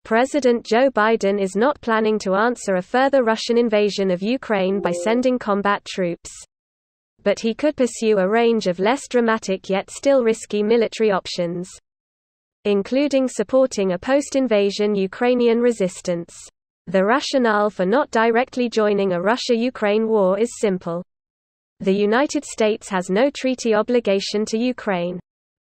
President Joe Biden is not planning to answer a further Russian invasion of Ukraine by sending combat troops. But he could pursue a range of less dramatic yet still risky military options, including supporting a post-invasion Ukrainian resistance. The rationale for not directly joining a Russia-Ukraine war is simple. The United States has no treaty obligation to Ukraine.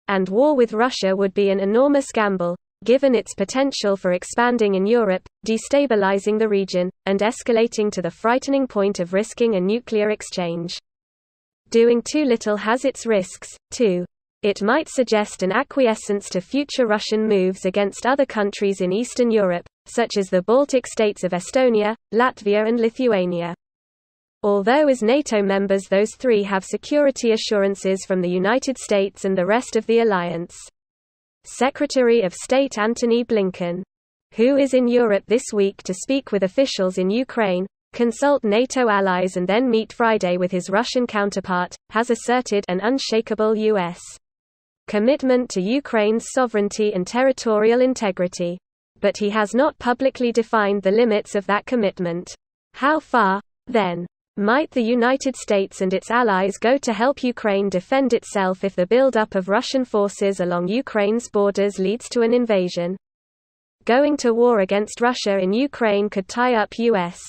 And war with Russia would be an enormous gamble, given its potential for expanding in Europe, destabilizing the region, and escalating to the frightening point of risking a nuclear exchange. Doing too little has its risks, too. It might suggest an acquiescence to future Russian moves against other countries in Eastern Europe, such as the Baltic states of Estonia, Latvia and Lithuania. Although as NATO members those three have security assurances from the United States and the rest of the alliance. Secretary of State Antony Blinken, who is in Europe this week to speak with officials in Ukraine, consult NATO allies and then meet Friday with his Russian counterpart, has asserted an unshakable U.S. commitment to Ukraine's sovereignty and territorial integrity. But he has not publicly defined the limits of that commitment. How far, then, might the United States and its allies go to help Ukraine defend itself if the buildup of Russian forces along Ukraine's borders leads to an invasion? Going to war against Russia in Ukraine could tie up U.S.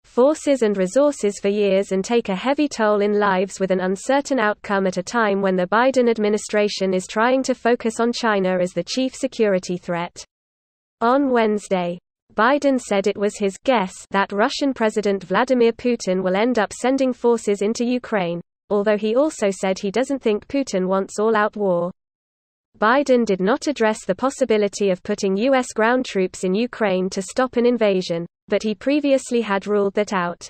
forces and resources for years and take a heavy toll in lives with an uncertain outcome at a time when the Biden administration is trying to focus on China as the chief security threat. On Wednesday, Biden said it was his guess that Russian President Vladimir Putin will end up sending forces into Ukraine, although he also said he doesn't think Putin wants all-out war. Biden did not address the possibility of putting U.S. ground troops in Ukraine to stop an invasion, but he previously had ruled that out.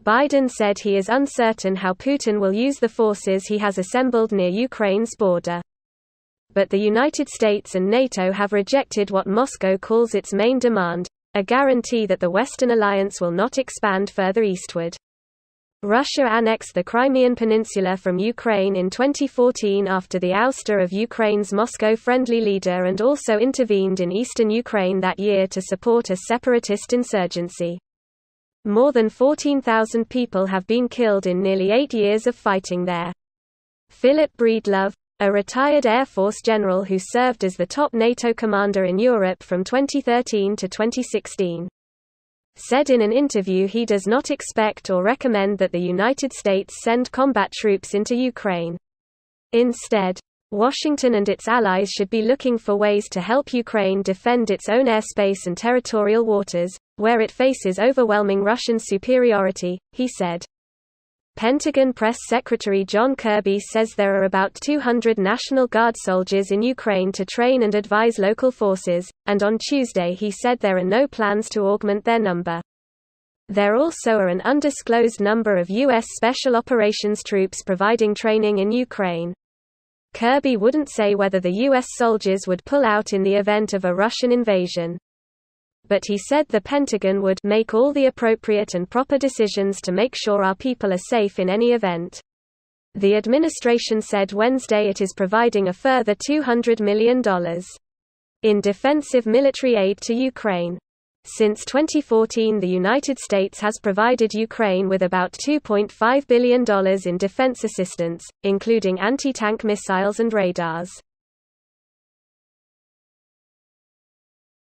Biden said he is uncertain how Putin will use the forces he has assembled near Ukraine's border. But the United States and NATO have rejected what Moscow calls its main demand, a guarantee that the Western alliance will not expand further eastward. Russia annexed the Crimean Peninsula from Ukraine in 2014 after the ouster of Ukraine's Moscow-friendly leader and also intervened in eastern Ukraine that year to support a separatist insurgency. More than 14,000 people have been killed in nearly 8 years of fighting there. Philip Breedlove, a retired Air Force general who served as the top NATO commander in Europe from 2013 to 2016, said in an interview he does not expect or recommend that the United States send combat troops into Ukraine. Instead, Washington and its allies should be looking for ways to help Ukraine defend its own airspace and territorial waters, where it faces overwhelming Russian superiority, he said. Pentagon Press Secretary John Kirby says there are about 200 National Guard soldiers in Ukraine to train and advise local forces, and on Tuesday he said there are no plans to augment their number. There also are an undisclosed number of U.S. Special Operations troops providing training in Ukraine. Kirby wouldn't say whether the U.S. soldiers would pull out in the event of a Russian invasion. But he said the Pentagon would make all the appropriate and proper decisions to make sure our people are safe in any event. The administration said Wednesday it is providing a further $200 million in defensive military aid to Ukraine. Since 2014, the United States has provided Ukraine with about $2.5 billion in defense assistance, including anti-tank missiles and radars.